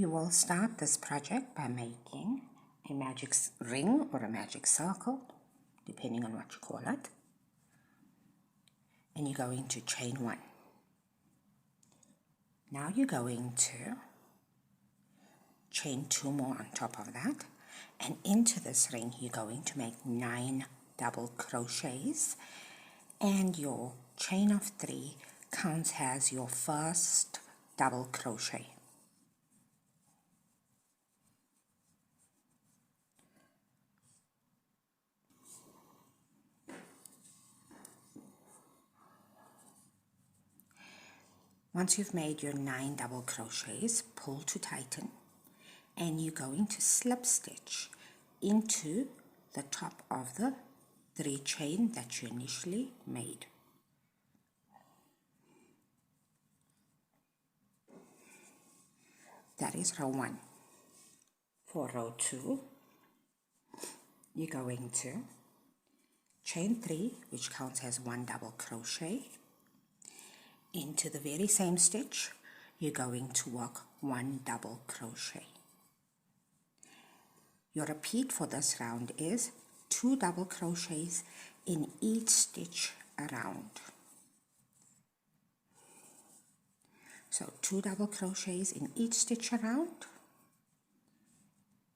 You will start this project by making a magic ring or a magic circle, depending on what you call it. And you're going to chain 1. Now you're going to chain 2 more on top of that, and into this ring you're going to make 9 double crochets, and your chain of 3 counts as your first double crochet. Once you've made your 9 double crochets, pull to tighten, and you're going to slip stitch into the top of the 3 chain that you initially made. That is row 1. For row 2, you're going to chain 3, which counts as 1 double crochet. Into the very same stitch, you're going to work 1 double crochet. Your repeat for this round is 2 double crochets in each stitch around. So 2 double crochets in each stitch around.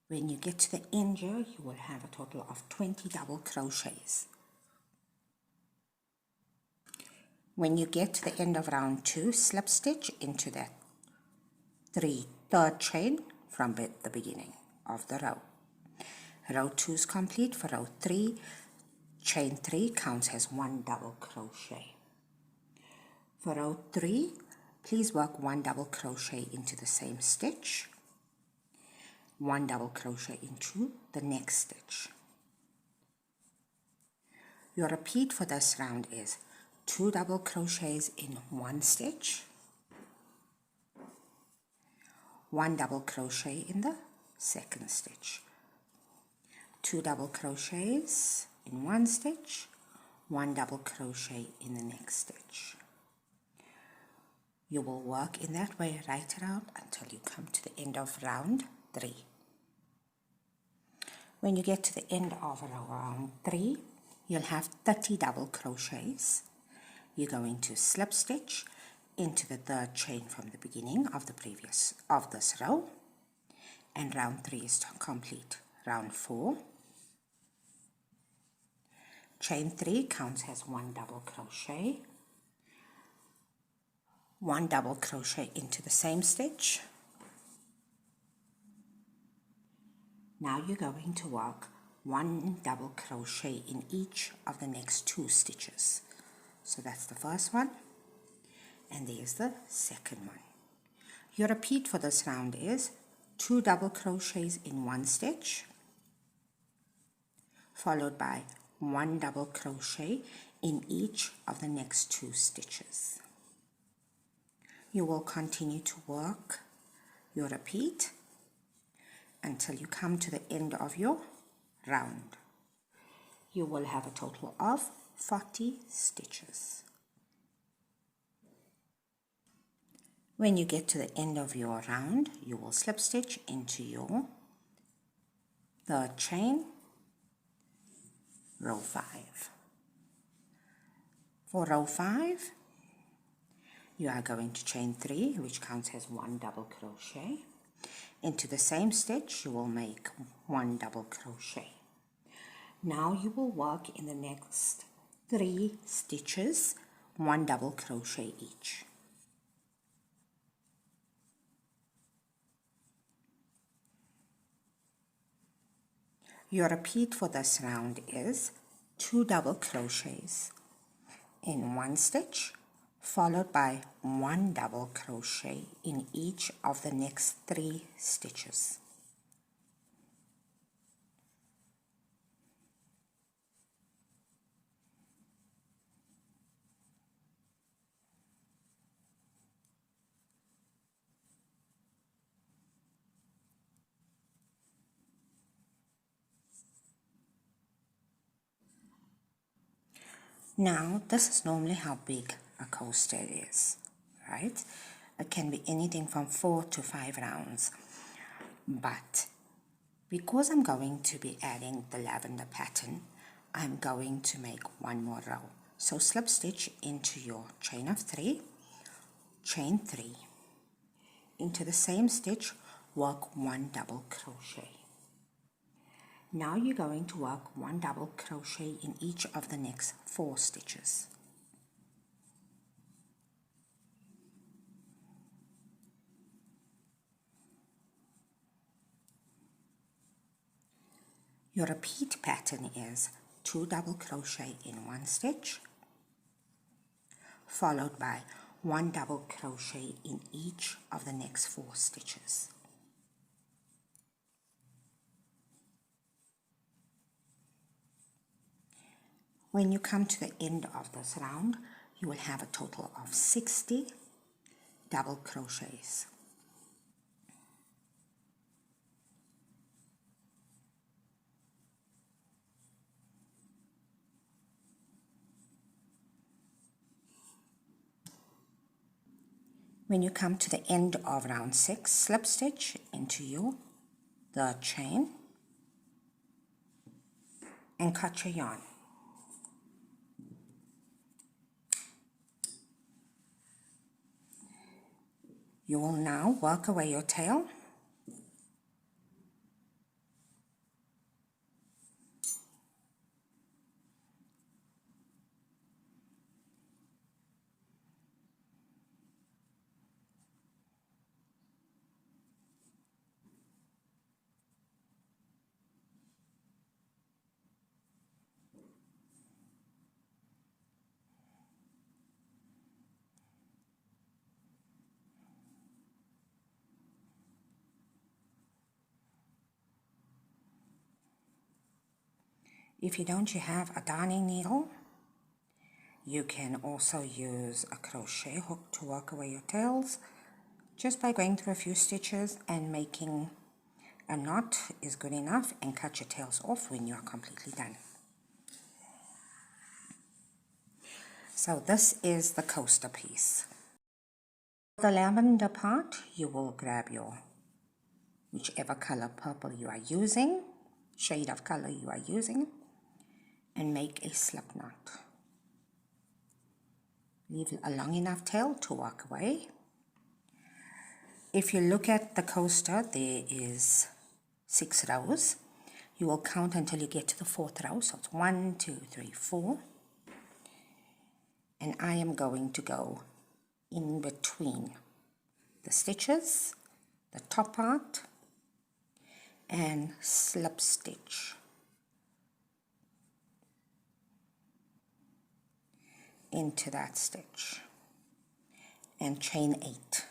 When you get to the end here, you will have a total of 20 double crochets. When you get to the end of round 2, slip stitch into that third chain from the beginning of the row. Row 2 is complete. For row 3, chain 3 counts as 1 double crochet. For row 3, please work 1 double crochet into the same stitch, 1 double crochet into the next stitch. Your repeat for this round is 2 double crochets in one stitch, 1 double crochet in the second stitch, 2 double crochets in one stitch, 1 double crochet in the next stitch. You will work in that way right around until you come to the end of round 3. When you get to the end of round 3, you'll have 30 double crochets. You're going to slip stitch into the third chain from the beginning of this row, and round 3 is complete. Round 4, chain 3 counts as 1 double crochet, 1 double crochet into the same stitch. Now you're going to work 1 double crochet in each of the next 2 stitches. So that's the first one, and there's the second one. Your repeat for this round is 2 double crochets in one stitch, followed by 1 double crochet in each of the next 2 stitches. You will continue to work your repeat until you come to the end of your round. You will have a total of 40 stitches. When you get to the end of your round, you will slip stitch into your third chain, row 5. For row 5, you are going to chain 3, which counts as 1 double crochet. Into the same stitch, you will make 1 double crochet. Now you will work in the next 3 stitches 1 double crochet each. Your repeat for this round is 2 double crochets in one stitch, followed by 1 double crochet in each of the next 3 stitches. Now, this is normally how big a coaster is, right? It can be anything from 4 to 5 rounds. but because I'm going to be adding the lavender pattern, I'm going to make one more row. So slip stitch into your chain of 3, chain 3. Into the same stitch, work 1 double crochet. Now you're going to work 1 double crochet in each of the next 4 stitches. Your repeat pattern is 2 double crochet in 1 stitch, followed by 1 double crochet in each of the next 4 stitches. When you come to the end of this round, you will have a total of 60 double crochets. When you come to the end of round 6, slip stitch into your third chain and cut your yarn. You will now work away your tail . If you don't, you have a darning needle. You can also use a crochet hook to work away your tails. Just by going through a few stitches and making a knot is good enough, and cut your tails off when you are completely done. So this is the coaster piece. The lavender part, you will grab your whichever color purple you are using, shade of color you are using, and make a slip knot. Leave a long enough tail to walk away. If you look at the coaster, there is 6 rows. You will count until you get to the 4th row. So it's 1, 2, 3, 4. And I am going to go in between the stitches, the top part, and slip stitch into that stitch and chain 8.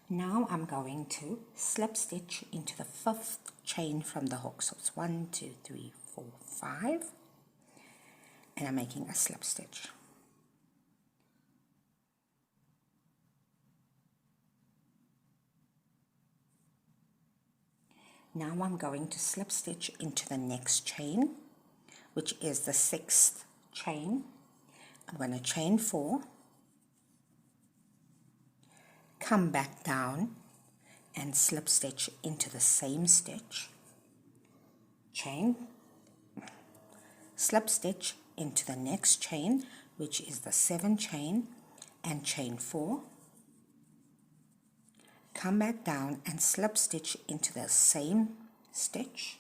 Now I'm going to slip stitch into the 5th chain from the hook. So it's 1, 2, 3, 4, 5, and I'm making a slip stitch. Now I'm going to slip stitch into the next chain, which is the 6th chain. I'm going to chain 4, come back down and slip stitch into the same stitch, chain, slip stitch into the next chain, which is the 7th chain, and chain 4, come back down and slip stitch into the same stitch,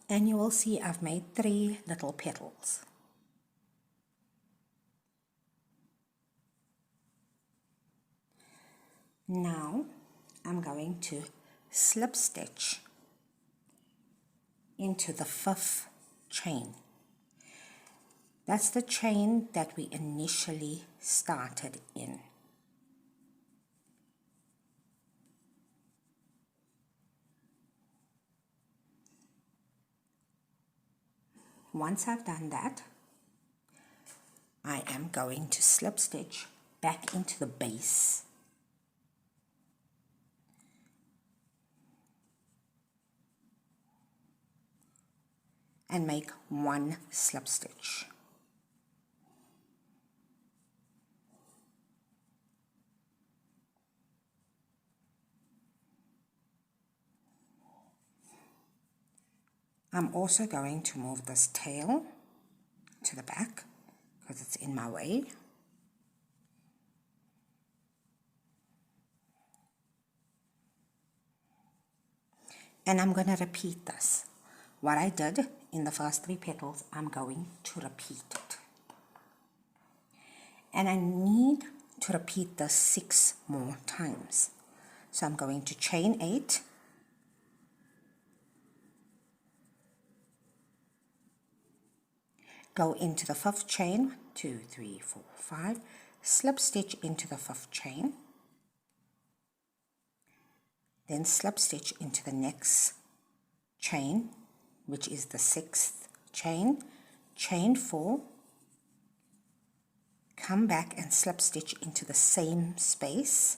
and you will see I've made 3 little petals. Now I'm going to slip stitch into the 5th chain. That's the chain that we initially started in. Once I've done that, I am going to slip stitch back into the base . and make 1 slip stitch. I'm also going to move this tail to the back because it's in my way. And I'm going to repeat this. What I did in the first 3 petals, I'm going to repeat it. And I need to repeat this 6 more times. So I'm going to chain 8, go into the 5th chain, 2, 3, 4, 5, slip stitch into the 5th chain, then slip stitch into the next chain, which is the 6th chain, chain 4, come back and slip stitch into the same space,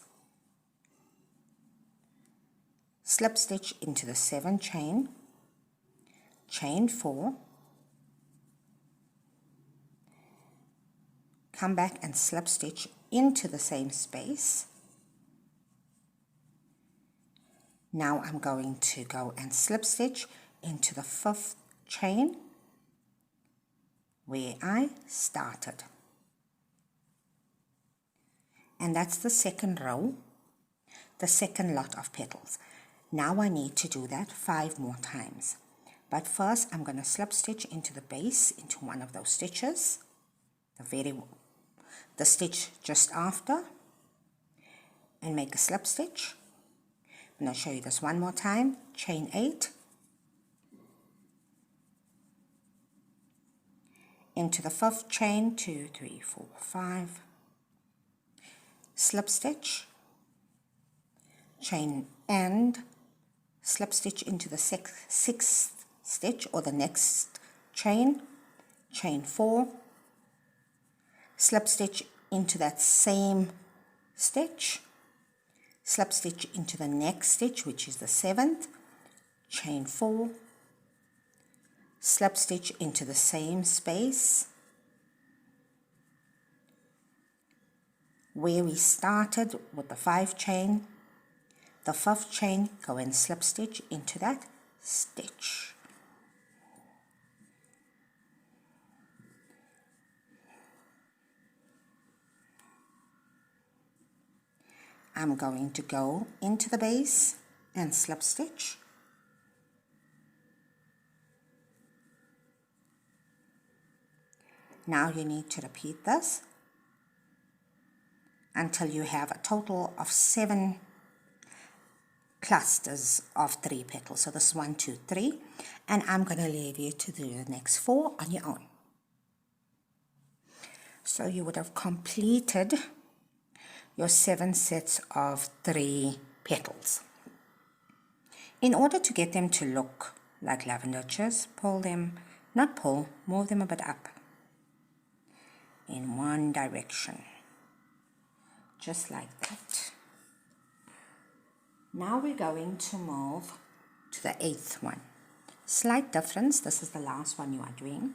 slip stitch into the 7th chain, chain 4, come back and slip stitch into the same space. Now I'm going to go and slip stitch into the 5th chain where I started. And that's the 2nd row, the 2nd lot of petals. Now I need to do that 5 more times. But first I'm going to slip stitch into the base, into one of those stitches, the stitch just after, and make a slip stitch. I'm going to show you this one more time. Chain 8, into the 5th chain, 2, 3, 4, 5, slip stitch, chain and slip stitch into the 6th stitch or the next chain, chain 4, slip stitch into that same stitch, slip stitch into the next stitch, which is the 7th, chain 4, slip stitch into the same space where we started with the 5 chain, the 5th chain, go and slip stitch into that stitch. I'm going to go into the base and slip stitch. Now you need to repeat this until you have a total of 7 clusters of 3 petals. So this is 1, 2, 3, and I'm going to leave you to do the next 4 on your own. So you would have completed your 7 sets of 3 petals. In order to get them to look like lavender, just pull them, not pull, move them a bit up in one direction, just like that. Now we're going to move to the 8th one. Slight difference, this is the last one you are doing.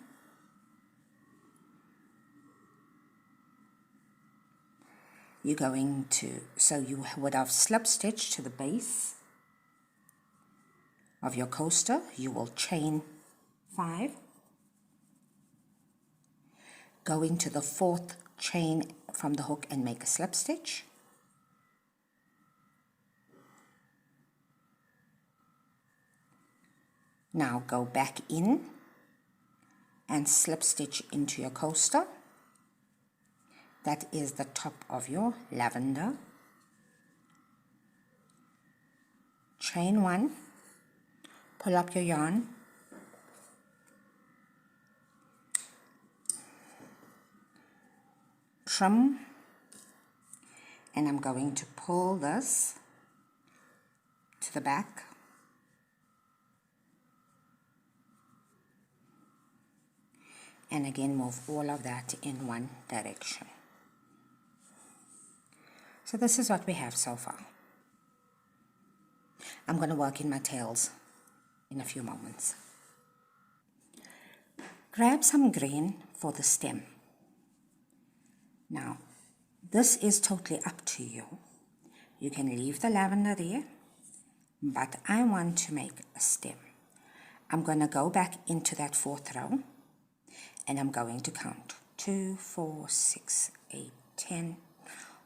You're going to, so you would have slip stitched to the base of your coaster. You will chain 5, go into the 4th chain from the hook and make a slip stitch. Now go back in and slip stitch into your coaster. That is the top of your lavender. Chain 1, pull up your yarn, trim, and I'm going to pull this to the back. And again move all of that in one direction. So this is what we have so far. I'm going to work in my tails in a few moments. Grab some green for the stem. Now, this is totally up to you. You can leave the lavender there, but I want to make a stem. I'm going to go back into that 4th row, and I'm going to count 2, 4, 6, 8, 10,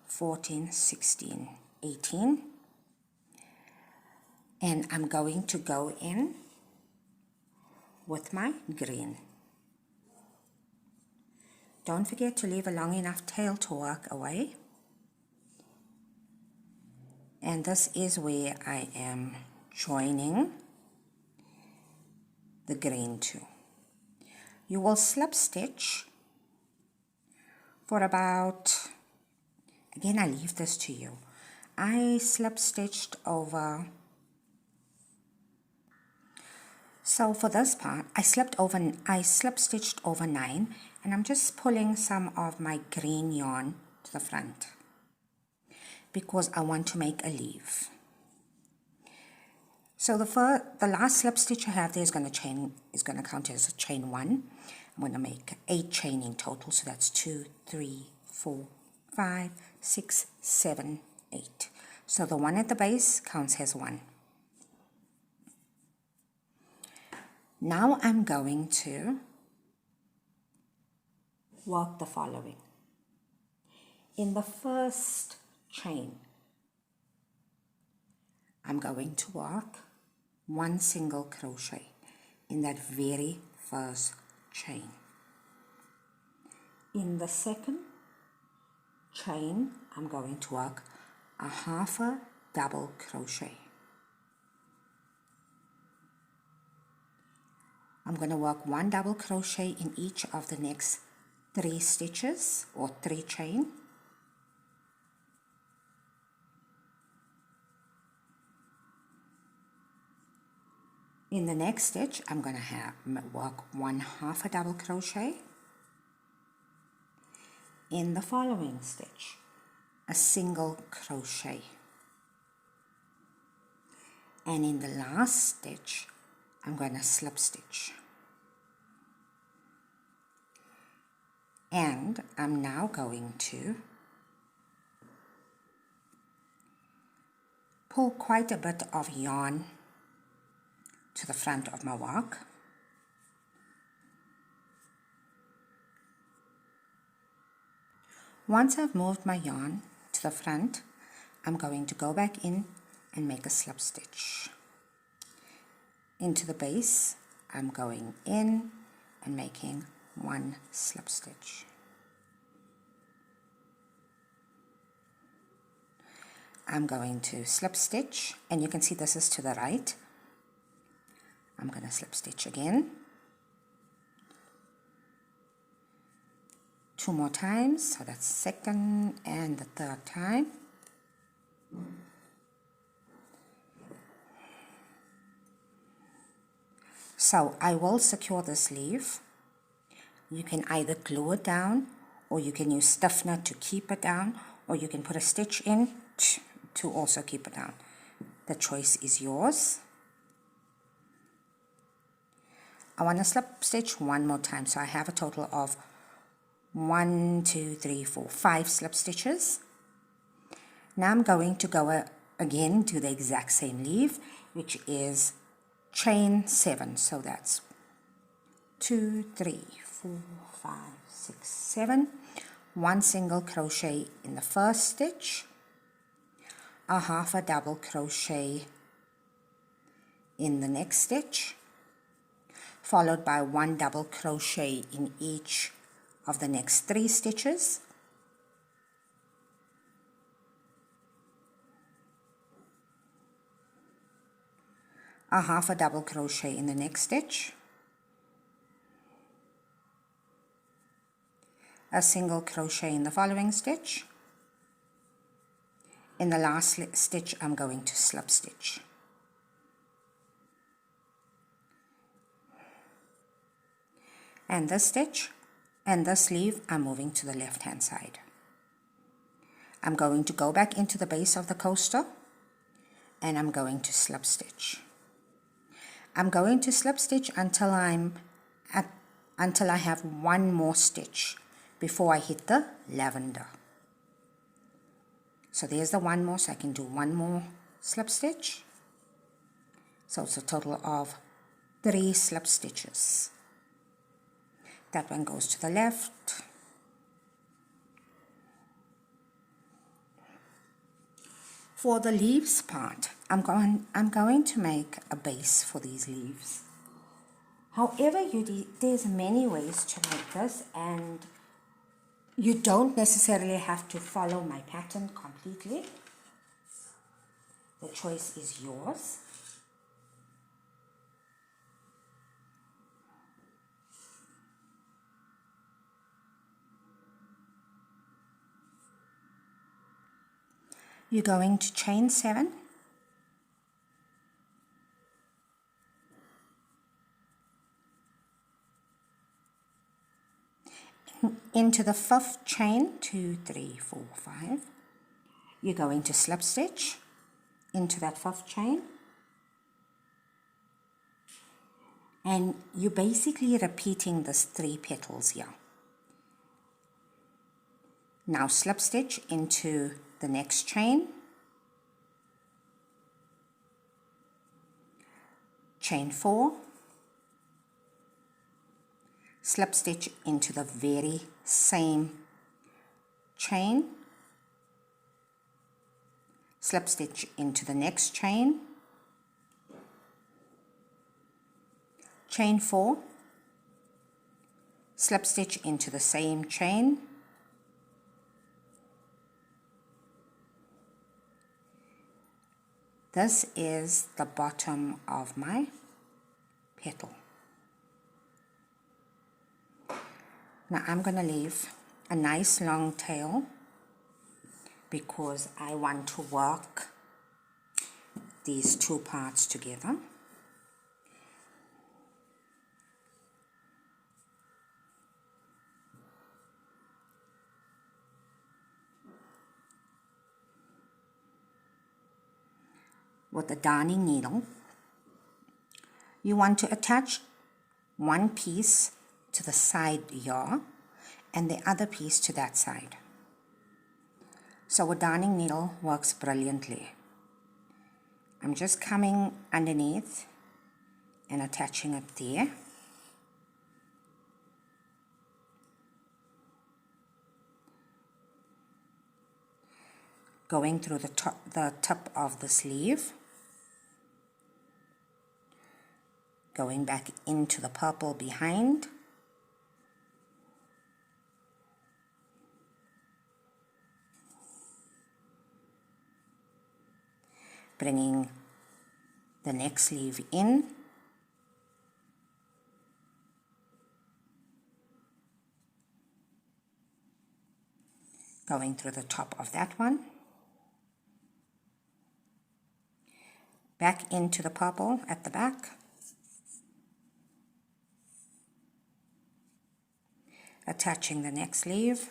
14, 16, 18, and I'm going to go in with my green. Don't forget to leave a long enough tail to work away. And this is where I am joining the green to. You will slip stitch for about, again I leave this to you. I slip stitched over, so for this part I slip stitched over 9, and I'm just pulling some of my green yarn to the front because I want to make a leaf. So the last slip stitch I have there is going to count as a chain 1. I'm going to make 8 chain in total, so that's 2, 3, 4, 5, 6, 7, 8. So the one at the base counts as 1. Now I'm going to work the following. In the first chain, I'm going to work 1 single crochet in that very first chain. In the second chain, I'm going to work a half a double crochet. I'm going to work 1 double crochet in each of the next 3 stitches or 3 chain. In the next stitch, I'm going to work 1 half a double crochet. In the following stitch, a single crochet. And in the last stitch, I'm going to slip stitch. And I'm now going to pull quite a bit of yarn to the front of my work. Once I've moved my yarn to the front, I'm going to go back in and make a slip stitch. Into the base, I'm going in and making 1 slip stitch. I'm going to slip stitch, and you can see this is to the right. I'm going to slip stitch again 2 more times, so that's second and the third time. So I will secure this leaf. You can either glue it down, or you can use stiffener to keep it down, or you can put a stitch in to also keep it down. The choice is yours. I want to slip stitch 1 more time, so I have a total of 1, 2, 3, 4, 5 slip stitches. Now I'm going to go again to the exact same leaf, which is chain 7. So that's 2, 3, 4, 5, 6, 7. 1 single crochet in the first stitch, a half a double crochet in the next stitch, followed by 1 double crochet in each of the next 3 stitches, a half a double crochet in the next stitch, a single crochet in the following stitch. In the last stitch, I'm going to slip stitch. And this stitch and this leaf, I'm moving to the left hand side. I'm going to go back into the base of the coaster, and I'm going to slip stitch. I'm going to slip stitch until I'm at until I have one more stitch before I hit the lavender. So there's the one more, so I can do one more slip stitch. So it's a total of 3 slip stitches. That one goes to the left. For the leaves part, I'm going to make a base for these leaves. However, there's many ways to make this, and you don't necessarily have to follow my pattern completely. The choice is yours. You're going to chain 7, into the 5th chain, 2, 3, 4, 5. You're going to slip stitch into that 5th chain, and you're basically repeating this 3 petals here. Now slip stitch into the next chain, chain 4, slip stitch into the very same chain, slip stitch into the next chain, chain 4, slip stitch into the same chain, this is the bottom of my petal. Now I'm going to leave a nice long tail because I want to work these 2 parts together. With the darning needle, you want to attach one piece to the side here and the other piece to that side. So a darning needle works brilliantly. I'm just coming underneath and attaching it there. Going through the tip of the sleeve, going back into the purple behind, bringing the next sleeve in, going through the top of that one, back into the purple at the back, attaching the next sleeve,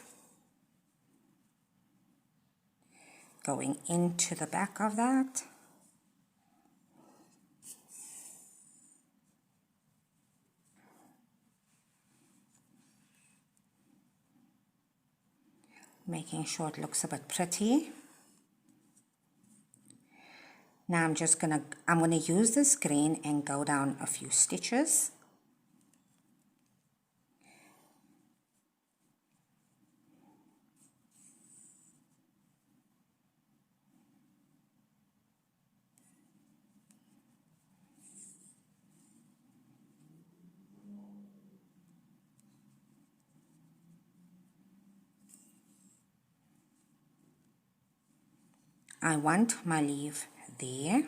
going into the back of that, making sure it looks a bit pretty. Now I'm going to use this green and go down a few stitches. I want my leaf there.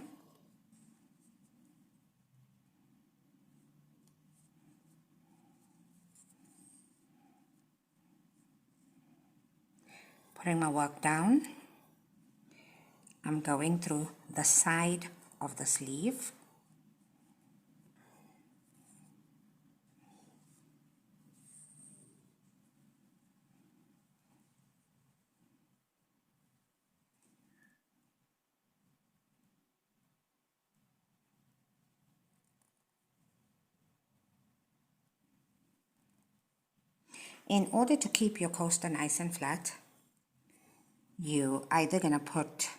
Putting my work down, I'm going through the side of the sleeve. In order to keep your coaster nice and flat, you either gonna put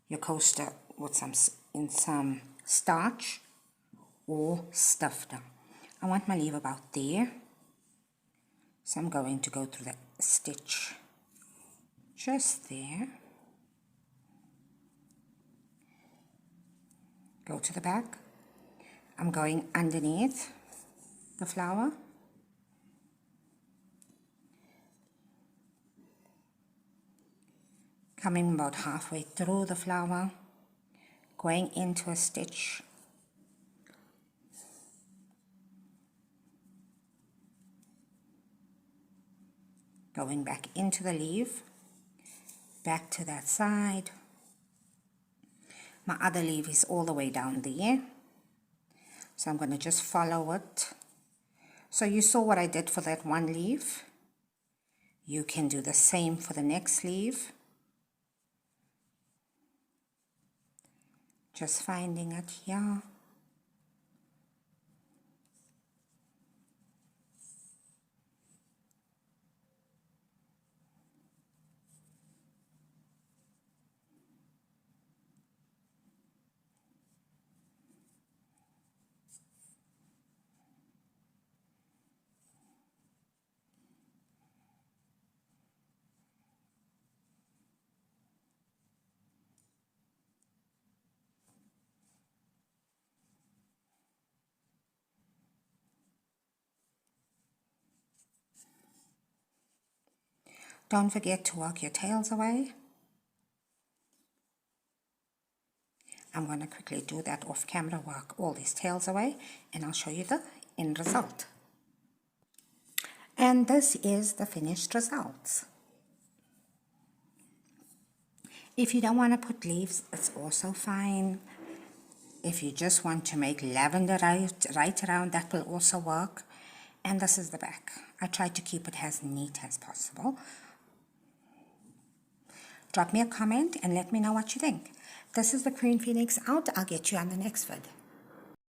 your coaster with some starch or stuff down. I want my leaf about there, so I'm going to go through the stitch just there. Go to the back. I'm going underneath the flower. Coming about halfway through the flower, going into a stitch. Going back into the leaf, back to that side. My other leaf is all the way down there, so I'm going to just follow it. So you saw what I did for that one leaf. You can do the same for the next leaf. Just finding it here. Don't forget to work your tails away. I'm going to quickly do that off camera, work all these tails away, and I'll show you the end result. And this is the finished result. If you don't want to put leaves, it's also fine. If you just want to make lavender right around, that will also work. And this is the back. I tried to keep it as neat as possible. Drop me a comment and let me know what you think. This is the Queen Phoenix out. I'll get you on the next vid.